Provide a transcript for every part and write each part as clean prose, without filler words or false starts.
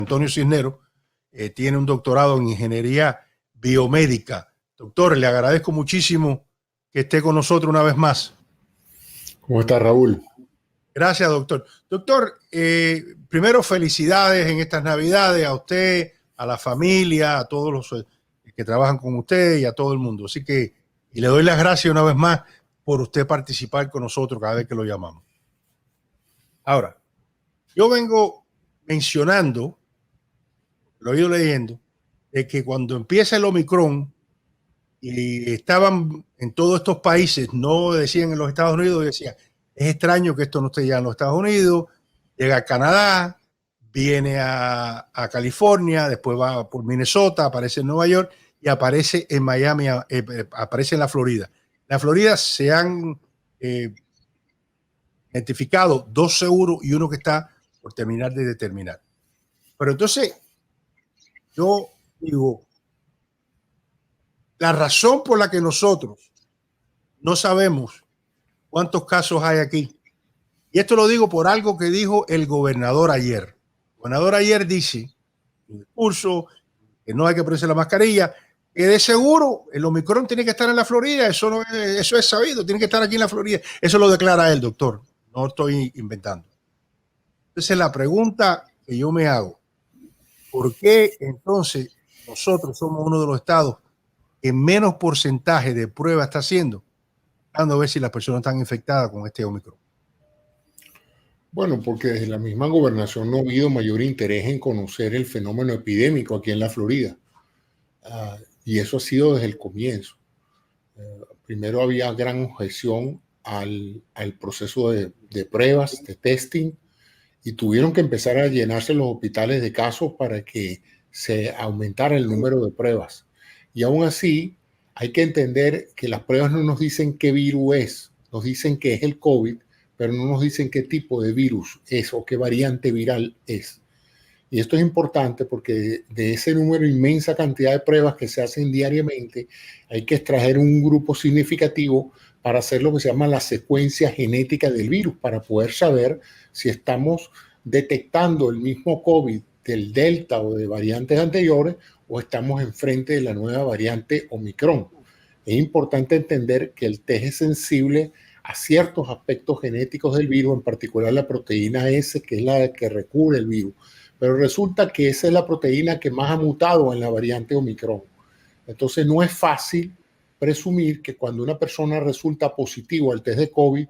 Antonio Cisneros, tiene un doctorado en ingeniería biomédica. Doctor, le agradezco muchísimo que esté con nosotros una vez más. ¿Cómo está, Raúl? Gracias, doctor. Doctor, primero felicidades en estas Navidades a usted, a la familia, a todos los que trabajan con usted y a todo el mundo. Así que, y le doy las gracias una vez más por usted participar con nosotros cada vez que lo llamamos. Ahora, yo vengo mencionando, lo he ido leyendo, de que cuando empieza el Omicron y estaban en todos estos países, no decían en los Estados Unidos, decían, es extraño que esto no esté ya en los Estados Unidos, llega a Canadá, viene a California, después va por Minnesota, aparece en Nueva York y aparece en Miami, aparece en la Florida. En la Florida se han identificado 2 seguros y uno que está por terminar de determinar. Pero entonces, yo digo, la razón por la que nosotros no sabemos cuántos casos hay aquí, y esto lo digo por algo que dijo el gobernador ayer. El gobernador ayer dice en un discurso que no hay que ponerse la mascarilla, que de seguro el Omicron tiene que estar en la Florida, eso es sabido, tiene que estar aquí en la Florida. Eso lo declara él, doctor, no estoy inventando. Entonces la pregunta que yo me hago, ¿por qué entonces nosotros somos uno de los estados que menos porcentaje de prueba está haciendo, dando a ver si las personas están infectadas con este Omicron? Bueno, porque desde la misma gobernación no ha habido mayor interés en conocer el fenómeno epidémico aquí en la Florida. Y eso ha sido desde el comienzo. Primero había gran objeción al proceso de pruebas, de testing, y tuvieron que empezar a llenarse los hospitales de casos para que se aumentara el número de pruebas. Y aún así, hay que entender que las pruebas no nos dicen qué virus es, nos dicen que es el COVID, pero no nos dicen qué tipo de virus es o qué variante viral es. Y esto es importante porque de ese número, inmensa cantidad de pruebas que se hacen diariamente, hay que extraer un grupo significativo para hacer lo que se llama la secuencia genética del virus, para poder saber si estamos detectando el mismo COVID del Delta o de variantes anteriores o estamos enfrente de la nueva variante Omicron. Es importante entender que el test es sensible a ciertos aspectos genéticos del virus, en particular la proteína S, que es la que recubre el virus. Pero resulta que esa es la proteína que más ha mutado en la variante Omicron. Entonces no es fácil presumir que cuando una persona resulta positivo al test de COVID,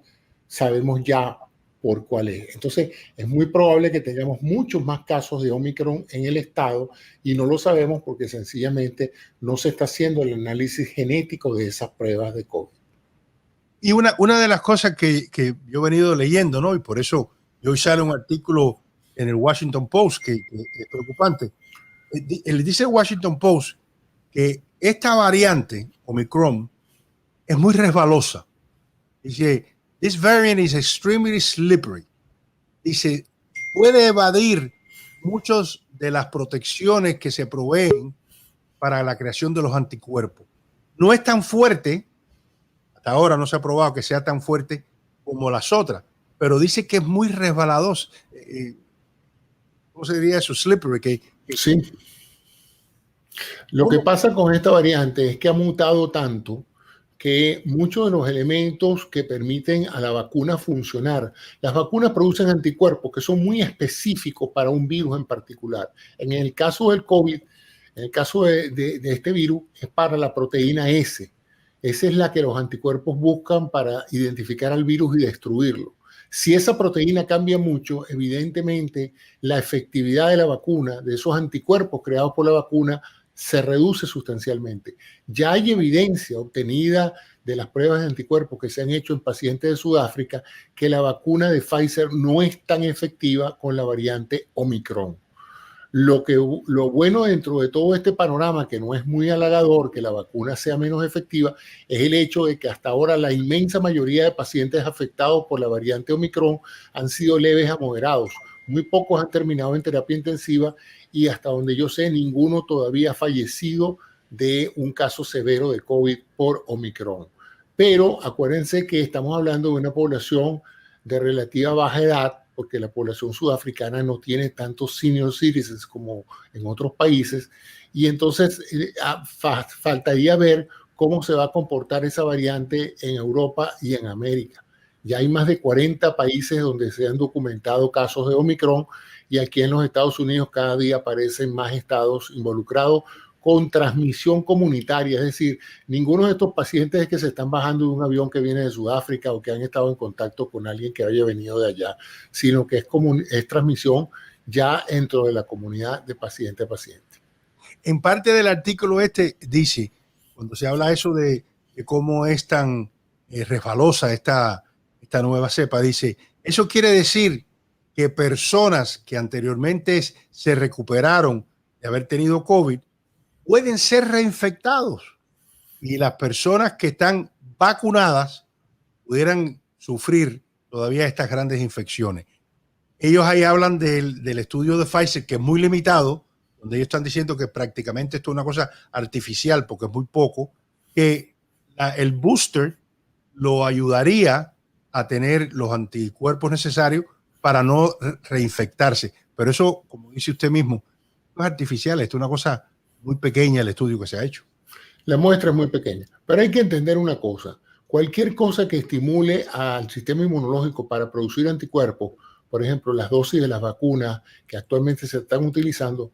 sabemos ya por cuál es. Entonces es muy probable que tengamos muchos más casos de Omicron en el estado y no lo sabemos porque sencillamente no se está haciendo el análisis genético de esas pruebas de COVID. Y una de las cosas que yo he venido leyendo, ¿no? Y por eso hoy sale un artículo en el Washington Post que es preocupante. Él dice el Washington Post que esta variante Omicron es muy resbalosa. Dice, this variant is extremely slippery. Dice, puede evadir muchas de las protecciones que se proveen para la creación de los anticuerpos. No es tan fuerte, hasta ahora no se ha probado que sea tan fuerte como las otras, pero dice que es muy resbaladoso. ¿Cómo se diría eso? Slippery. Sí. Lo que pasa con esta variante es que ha mutado tanto que muchos de los elementos que permiten a la vacuna funcionar, las vacunas producen anticuerpos que son muy específicos para un virus en particular. En el caso del COVID, en el caso de este virus, es para la proteína S. Esa es la que los anticuerpos buscan para identificar al virus y destruirlo. Si esa proteína cambia mucho, evidentemente la efectividad de la vacuna, de esos anticuerpos creados por la vacuna, se reduce sustancialmente. Ya hay evidencia obtenida de las pruebas de anticuerpos que se han hecho en pacientes de Sudáfrica que la vacuna de Pfizer no es tan efectiva con la variante Omicron. Lo bueno dentro de todo este panorama, que no es muy halagador que la vacuna sea menos efectiva, es el hecho de que hasta ahora la inmensa mayoría de pacientes afectados por la variante Omicron han sido leves a moderados. Muy pocos han terminado en terapia intensiva y hasta donde yo sé, ninguno todavía ha fallecido de un caso severo de COVID por Omicron. Pero acuérdense que estamos hablando de una población de relativa baja edad, porque la población sudafricana no tiene tantos senior citizens como en otros países, y entonces faltaría ver cómo se va a comportar esa variante en Europa y en América. Ya hay más de 40 países donde se han documentado casos de Omicron, y aquí en los Estados Unidos cada día aparecen más estados involucrados con transmisión comunitaria, es decir, ninguno de estos pacientes es que se están bajando de un avión que viene de Sudáfrica o que han estado en contacto con alguien que haya venido de allá, sino que es transmisión ya dentro de la comunidad de paciente a paciente. En parte del artículo este dice, cuando se habla eso de cómo es tan resbalosa esta nueva cepa, dice, eso quiere decir que personas que anteriormente se recuperaron de haber tenido COVID pueden ser reinfectados, y las personas que están vacunadas pudieran sufrir todavía estas grandes infecciones. Ellos ahí hablan del estudio de Pfizer, que es muy limitado, donde ellos están diciendo que prácticamente esto es una cosa artificial porque es muy poco, que el booster lo ayudaría a tener los anticuerpos necesarios para no reinfectarse. Pero eso, como dice usted mismo, no es artificial, esto es una cosa muy pequeña el estudio que se ha hecho. La muestra es muy pequeña, pero hay que entender una cosa. Cualquier cosa que estimule al sistema inmunológico para producir anticuerpos, por ejemplo, las dosis de las vacunas que actualmente se están utilizando,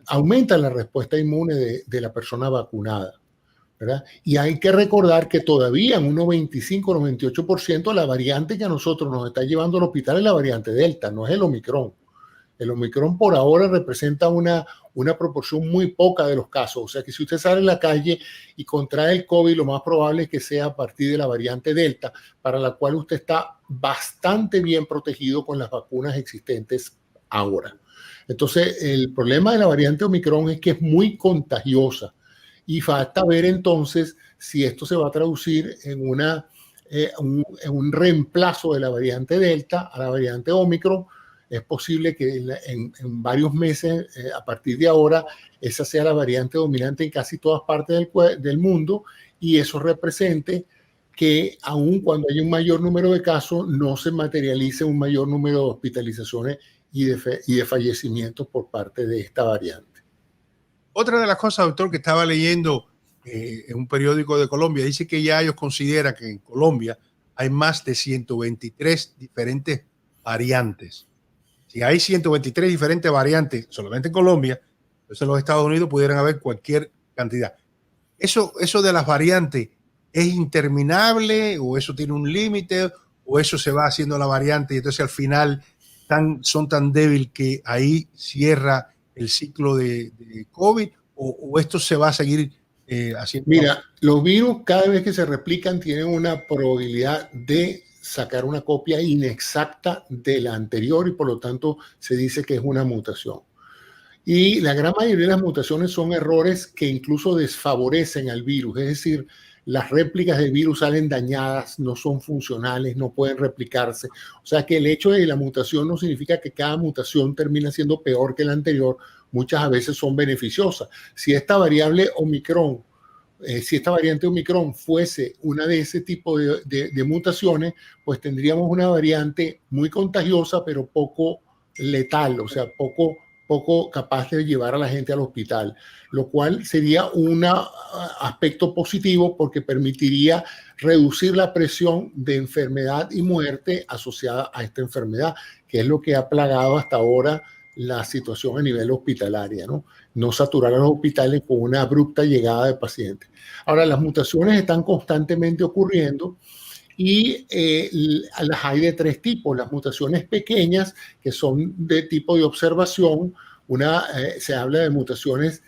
aumenta la respuesta inmune de la persona vacunada, ¿verdad? Y hay que recordar que todavía en un 95-98% la variante que a nosotros nos está llevando al hospital es la variante Delta, no es el Omicron. El Omicron por ahora representa una proporción muy poca de los casos. O sea que si usted sale en la calle y contrae el COVID, lo más probable es que sea a partir de la variante Delta, para la cual usted está bastante bien protegido con las vacunas existentes ahora. Entonces, el problema de la variante Omicron es que es muy contagiosa, y falta ver entonces si esto se va a traducir en un reemplazo de la variante Delta a la variante Omicron. Es posible que en varios meses, a partir de ahora, esa sea la variante dominante en casi todas partes del mundo, y eso represente que aun cuando hay un mayor número de casos, no se materialice un mayor número de hospitalizaciones y de fallecimientos por parte de esta variante. Otra de las cosas, doctor, que estaba leyendo en un periódico de Colombia, dice que ya ellos consideran que en Colombia hay más de 123 diferentes variantes. Si hay 123 diferentes variantes solamente en Colombia, entonces en los Estados Unidos pudieran haber cualquier cantidad. Eso de las variantes, ¿es interminable o eso tiene un límite o eso se va haciendo la variante y entonces al final son tan débiles que ahí cierra el ciclo de COVID, o esto se va a seguir haciendo? Mira, los virus cada vez que se replican tienen una probabilidad de sacar una copia inexacta de la anterior, y por lo tanto se dice que es una mutación. Y la gran mayoría de las mutaciones son errores que incluso desfavorecen al virus, es decir, las réplicas del virus salen dañadas, no son funcionales, no pueden replicarse. O sea que el hecho de la mutación no significa que cada mutación termina siendo peor que la anterior, muchas veces son beneficiosas. Si esta variable Omicron, si esta variante Omicron fuese una de ese tipo de mutaciones, pues tendríamos una variante muy contagiosa, pero poco letal, o sea, poco capaz de llevar a la gente al hospital, lo cual sería un aspecto positivo porque permitiría reducir la presión de enfermedad y muerte asociada a esta enfermedad, que es lo que ha plagado hasta ahora la situación a nivel hospitalaria, no saturar a los hospitales con una abrupta llegada de pacientes. Ahora, las mutaciones están constantemente ocurriendo, y las hay de tres tipos. Las mutaciones pequeñas, que son de tipo de observación, se habla de mutaciones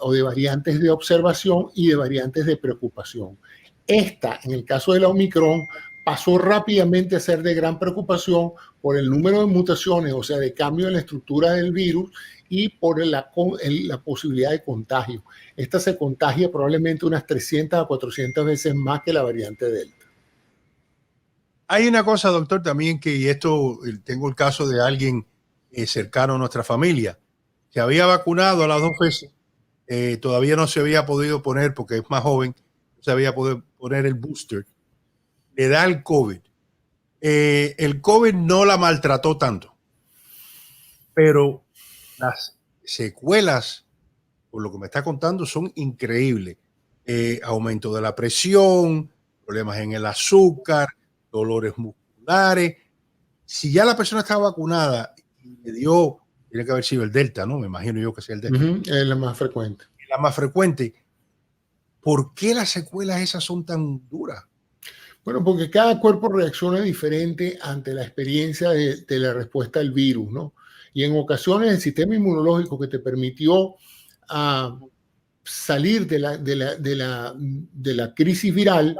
o de variantes de observación y de variantes de preocupación. Esta, en el caso de la Omicron, pasó rápidamente a ser de gran preocupación por el número de mutaciones, o sea, de cambio en la estructura del virus, y por la posibilidad de contagio. Esta se contagia probablemente unas 300 a 400 veces más que la variante Delta. Hay una cosa, doctor, también y esto tengo el caso de alguien cercano a nuestra familia, que había vacunado a las 2 veces, todavía no se había podido poner, porque es más joven, no se había podido poner el booster, le da el COVID, el COVID no la maltrató tanto, pero las secuelas, por lo que me está contando, son increíbles. Aumento de la presión, problemas en el azúcar, dolores musculares. Si ya la persona está vacunada y le dio, tiene que haber sido el Delta, ¿no? Me imagino yo que sea el Delta. Es la más frecuente. La más frecuente. ¿Por qué las secuelas esas son tan duras? Bueno, porque cada cuerpo reacciona diferente ante la experiencia de la respuesta al virus, ¿no? Y en ocasiones el sistema inmunológico que te permitió salir de la crisis viral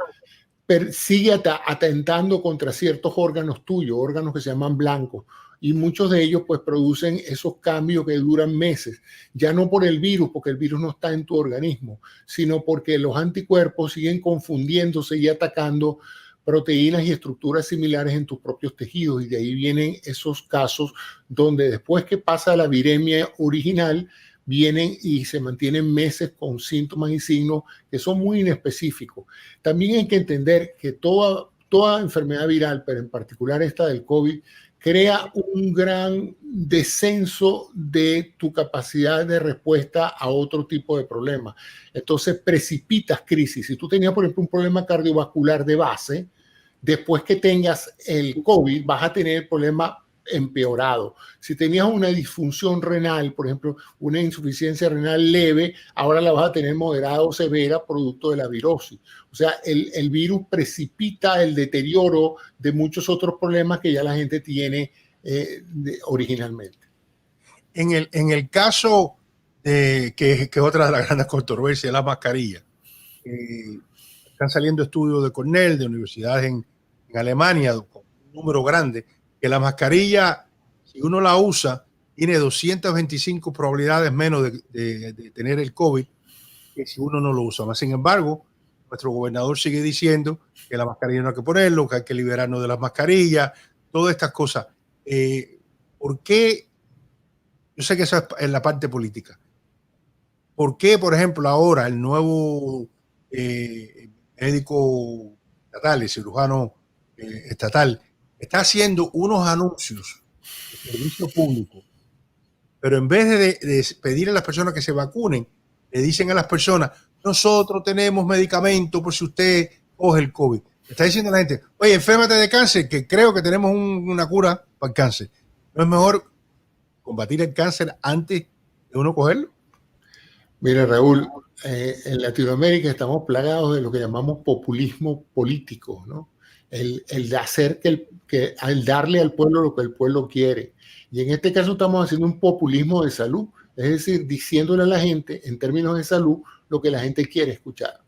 sigue atentando contra ciertos órganos tuyos, órganos que se llaman blancos, y muchos de ellos pues producen esos cambios que duran meses, ya no por el virus, porque el virus no está en tu organismo, sino porque los anticuerpos siguen confundiéndose y atacando proteínas y estructuras similares en tus propios tejidos, y de ahí vienen esos casos donde después que pasa la viremia original, vienen y se mantienen meses con síntomas y signos que son muy inespecíficos. También hay que entender que toda enfermedad viral, pero en particular esta del COVID, crea un gran descenso de tu capacidad de respuesta a otro tipo de problemas. Entonces precipitas crisis. Si tú tenías, por ejemplo, un problema cardiovascular de base, después que tengas el COVID vas a tener problemas empeorado. Si tenías una disfunción renal, por ejemplo, una insuficiencia renal leve, ahora la vas a tener moderada o severa producto de la virosis. O sea, el virus precipita el deterioro de muchos otros problemas que ya la gente tiene originalmente. En el caso que es otra de las grandes controversias, la mascarilla. Están saliendo estudios de Cornell, de universidades en Alemania, con un número grande, que la mascarilla, si uno la usa, tiene 225 probabilidades menos de tener el COVID que si uno no lo usa. Más sin embargo, nuestro gobernador sigue diciendo que la mascarilla no hay que ponerlo, que hay que liberarnos de las mascarillas, todas estas cosas. ¿Por qué? Yo sé que eso es en la parte política. ¿Por qué, por ejemplo, ahora el nuevo médico estatal, el cirujano estatal, está haciendo unos anuncios de servicio público, pero en vez de pedir a las personas que se vacunen, le dicen a las personas, nosotros tenemos medicamentos por si usted coge el COVID? Está diciendo a la gente, oye, enférmate de cáncer, que creo que tenemos una cura para el cáncer. ¿No es mejor combatir el cáncer antes de uno cogerlo? Mira, Raúl, en Latinoamérica estamos plagados de lo que llamamos populismo político, ¿no? El hacer el darle al pueblo lo que el pueblo quiere. Y en este caso estamos haciendo un populismo de salud, es decir, diciéndole a la gente en términos de salud lo que la gente quiere escuchar.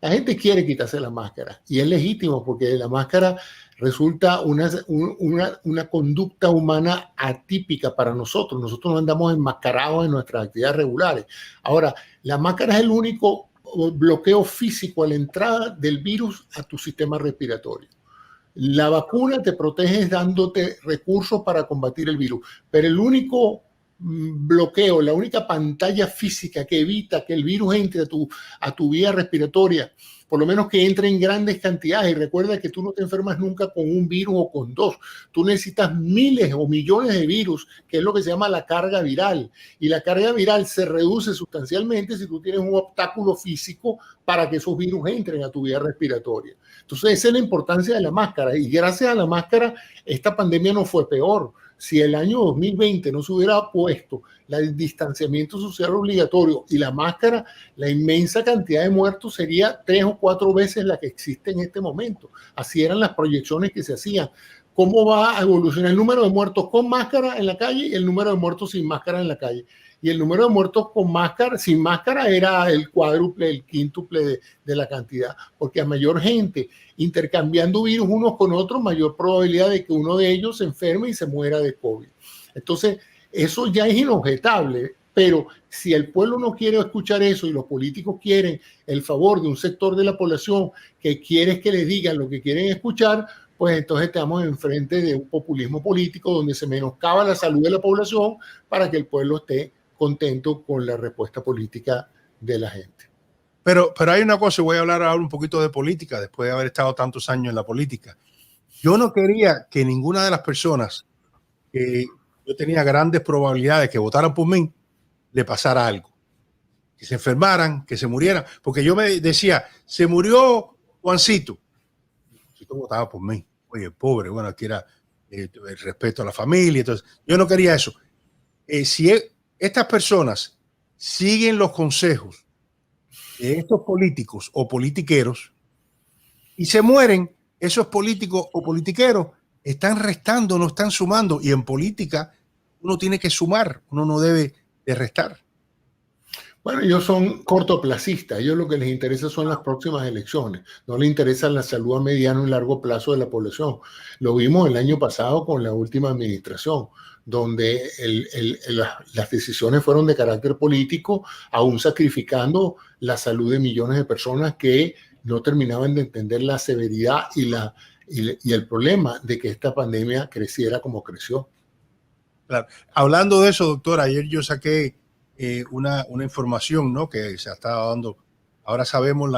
La gente quiere quitarse la máscara y es legítimo porque la máscara resulta una conducta humana atípica para nosotros. Nosotros no andamos enmascarados en nuestras actividades regulares. Ahora, la máscara es el único bloqueo físico a la entrada del virus a tu sistema respiratorio. La vacuna te protege dándote recursos para combatir el virus, pero el único bloqueo, la única pantalla física que evita que el virus entre a tu vía respiratoria, por lo menos que entre en grandes cantidades, y recuerda que tú no te enfermas nunca con un virus o con dos, tú necesitas miles o millones de virus, que es lo que se llama la carga viral, y la carga viral se reduce sustancialmente si tú tienes un obstáculo físico para que esos virus entren a tu vía respiratoria. Entonces esa es la importancia de la máscara, y gracias a la máscara esta pandemia no fue peor. Si el año 2020 no se hubiera puesto el distanciamiento social obligatorio y la máscara, la inmensa cantidad de muertos sería 3 o 4 veces la que existe en este momento. Así eran las proyecciones que se hacían. ¿Cómo va a evolucionar el número de muertos con máscara en la calle y el número de muertos sin máscara en la calle? Y el número de muertos con máscara, sin máscara, era el cuádruple, el quíntuple de la cantidad, porque a mayor gente intercambiando virus unos con otros, mayor probabilidad de que uno de ellos se enferme y se muera de COVID. Entonces, eso ya es inobjetable, pero si el pueblo no quiere escuchar eso y los políticos quieren el favor de un sector de la población que quiere que les digan lo que quieren escuchar, pues entonces estamos enfrente de un populismo político donde se menoscaba la salud de la población para que el pueblo esté contento con la respuesta política de la gente. Pero hay una cosa, y voy a hablar ahora un poquito de política, después de haber estado tantos años en la política. yo no quería que ninguna de las personas que yo tenía grandes probabilidades que votaran por mí, le pasara algo. Que se enfermaran, que se murieran. Porque yo me decía, se murió Juancito. Juancito votaba por mí. Oye, pobre, bueno, aquí era el respeto a la familia. Entonces, yo no quería eso. Si estas personas siguen los consejos de estos políticos o politiqueros y se mueren, esos políticos o politiqueros están restando, no están sumando. Y en política uno tiene que sumar, uno no debe de restar. Bueno, ellos son cortoplacistas, ellos lo que les interesa son las próximas elecciones, no les interesa la salud a mediano y largo plazo de la población. Lo vimos el año pasado con la última administración, donde las decisiones fueron de carácter político, aún sacrificando la salud de millones de personas que no terminaban de entender la severidad y el problema de que esta pandemia creciera como creció. Claro. Hablando de eso, doctor, ayer yo saqué una información, ¿no?, que se ha estado dando. Ahora sabemos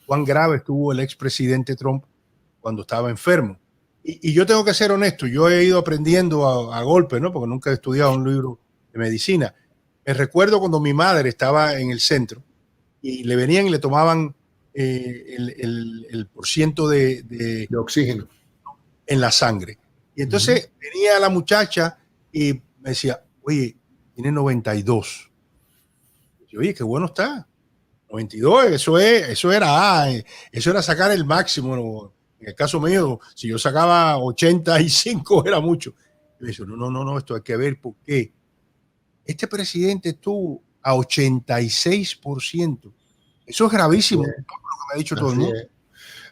cuán grave estuvo el expresidente Trump cuando estaba enfermo. Y yo tengo que ser honesto, yo he ido aprendiendo a golpe, ¿no?, porque nunca he estudiado un libro de medicina. Me recuerdo cuando mi madre estaba en el centro y le venían y le tomaban el porciento de oxígeno en la sangre. Y entonces venía la muchacha y me decía, oye, tiene 92. Y, oye, qué bueno está. 92, eso era sacar el máximo, ¿no? En el caso mío, si yo sacaba 85 era mucho. Y me dice, no, esto hay que ver por qué. Este presidente estuvo a 86%. Eso es gravísimo, lo que me ha dicho todo el mundo.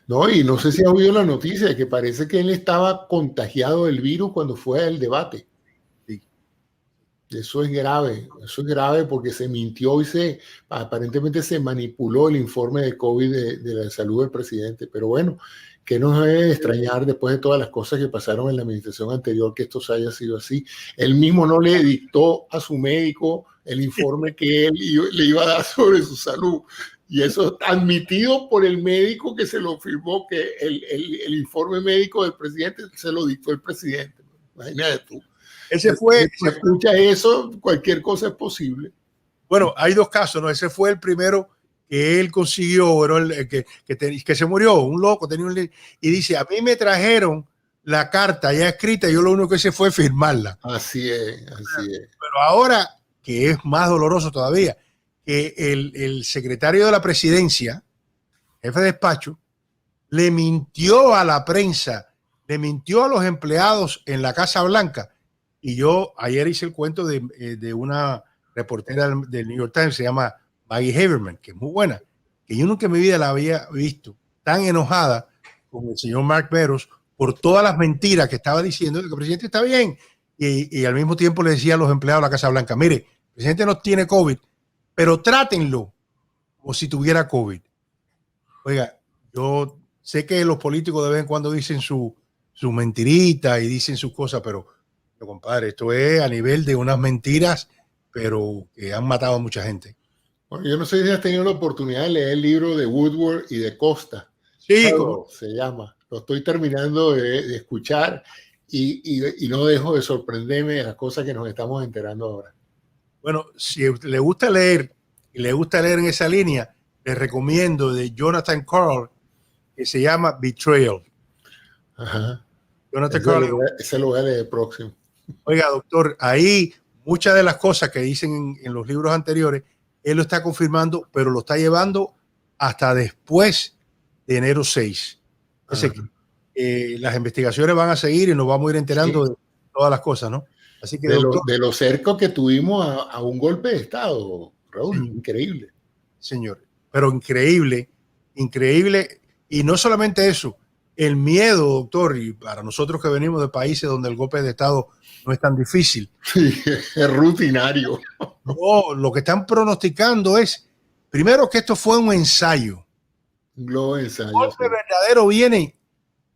No, y no sé si has oído la noticia de que parece que él estaba contagiado del virus cuando fue al debate. Sí. Eso es grave porque se mintió y aparentemente se manipuló el informe de COVID de la salud del presidente. Pero bueno, que nos debe extrañar después de todas las cosas que pasaron en la administración anterior que esto haya sido así. Él mismo no le dictó a su médico el informe que él le iba a dar sobre su salud. Y eso admitido por el médico que se lo firmó, que el informe médico del presidente se lo dictó el presidente. Imagínate tú. Ese fue. Si escucha eso, cualquier cosa es posible. Bueno, hay dos casos, ¿no? Ese fue el primero que él consiguió, ¿no? Que se murió, un loco, tenía y dice, a mí me trajeron la carta ya escrita, yo lo único que hice fue firmarla. Así es. Pero ahora, que es más doloroso todavía, que el secretario de la presidencia, jefe de despacho, le mintió a la prensa, le mintió a los empleados en la Casa Blanca. Y yo ayer hice el cuento de una reportera del New York Times, se llama Maggie Haberman, que es muy buena, que yo nunca en mi vida la había visto tan enojada con el señor Mark Meadows por todas las mentiras que estaba diciendo, que el presidente está bien. Y al mismo tiempo le decía a los empleados de la Casa Blanca, mire, el presidente no tiene COVID, pero trátenlo como si tuviera COVID. Oiga, yo sé que los políticos de vez en cuando dicen su mentirita y dicen sus cosas, pero compadre, esto es a nivel de unas mentiras, pero que han matado a mucha gente. Bueno, yo no sé si has tenido la oportunidad de leer el libro de Woodward y de Costa. Sí, se llama. Lo estoy terminando de escuchar y no dejo de sorprenderme de las cosas que nos estamos enterando ahora. Bueno, si le gusta leer y le gusta leer en esa línea, les recomiendo de Jonathan Karl, que se llama Betrayal. Ajá. Jonathan Karl. Ese lo voy a leer el próximo. Oiga, doctor, ahí muchas de las cosas que dicen en los libros anteriores, él lo está confirmando, pero lo está llevando hasta después de enero 6. Así que las investigaciones van a seguir y nos vamos a ir enterando de todas las cosas, ¿no? Así que, doctor, de lo cerca que tuvimos a un golpe de Estado, Raúl, sí, increíble. Señor, pero increíble. Y no solamente eso, el miedo, doctor, y para nosotros que venimos de países donde el golpe de Estado no es tan difícil. Sí, es rutinario. No, lo que están pronosticando es, primero, que esto fue un ensayo. Un globo de ensayo. El golpe verdadero viene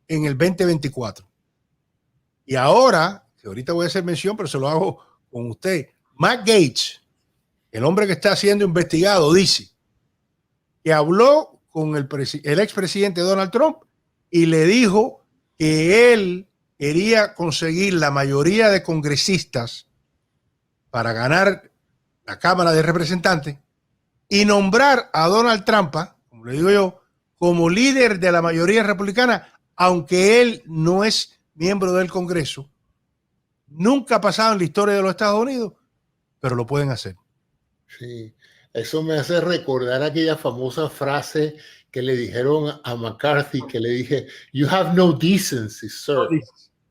en el 2024. Y ahora, que ahorita voy a hacer mención, pero se lo hago con usted, Matt Gaetz, el hombre que está siendo investigado, dice que habló con el expresidente Donald Trump y le dijo que él quería conseguir la mayoría de congresistas para ganar la Cámara de Representantes y nombrar a Donald Trump, como le digo yo, como líder de la mayoría republicana, aunque él no es miembro del Congreso. Nunca ha pasado en la historia de los Estados Unidos, pero lo pueden hacer. Sí, eso me hace recordar aquella famosa frase que le dijeron a McCarthy, que le dije, "You have no decency, sir".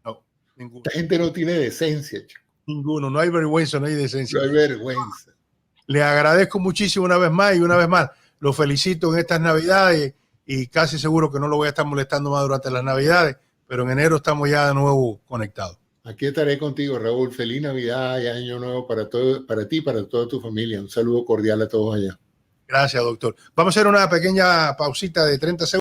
No, ninguno. Esta gente no tiene decencia, chico. Ninguno, no hay vergüenza, no hay decencia. No hay vergüenza. Le agradezco muchísimo una vez más y una vez más lo felicito en estas Navidades y casi seguro que no lo voy a estar molestando más durante las Navidades, pero en enero estamos ya de nuevo conectados. Aquí estaré contigo, Raúl. Feliz Navidad y Año Nuevo para ti y para toda tu familia. Un saludo cordial a todos allá. Gracias, doctor. Vamos a hacer una pequeña pausita de 30 segundos.